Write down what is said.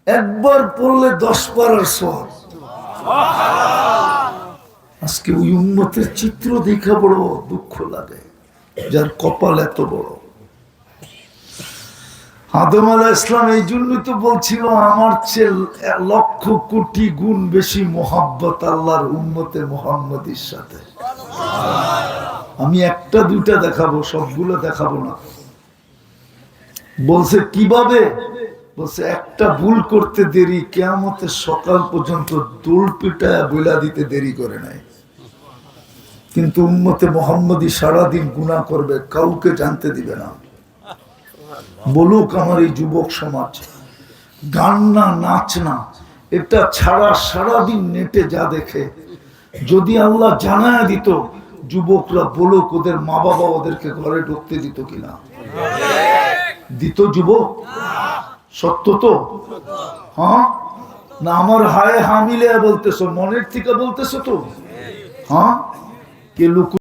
একবার পড়লে 10 পারার সওয়াব। আজকে ওই উম্মতের চিত্র দেখা বড় দুঃখ লাগে, যার কপাল এত বড়। আদম আলাইহিস সালাম এই জন্যই তো বলছিল, আমার চেয়ে লক্ষ কোটি গুণ বেশি মোহাব্বত আল্লাহর উম্মতে মুহাম্মদীর সাথে। আমি একটা দুইটা দেখাবো, সবগুলো দেখাবো না। বলছে কিভাবে? বলছে একটা ভুল করতে দেরি, কিয়ামতের সকাল পর্যন্ত দোল পিটায়া বইলা দিতে দেরি করে নাই। কিন্তু উম্মতে মুহাম্মদী সারাদিন গুনাহ করবে, কাউকে জানতে দিবে না। বলুক আমার এই যুবক সমাজ, গান না নাচ না এটা ছাড়া সারাদিন নেটে যা দেখে, যদি আল্লাহ জানায় দিত, যুবকরা বলুক ওদের মা বাবা ওদেরকে ঘরে ঢুকতে দিত কিনা? দিত যুবক? সত্য তো? হ্যাঁ না? আমার হায় হা মিলে বলতেছো, মনের থেকে বলতেছো তো? হ্যাঁ কে লুক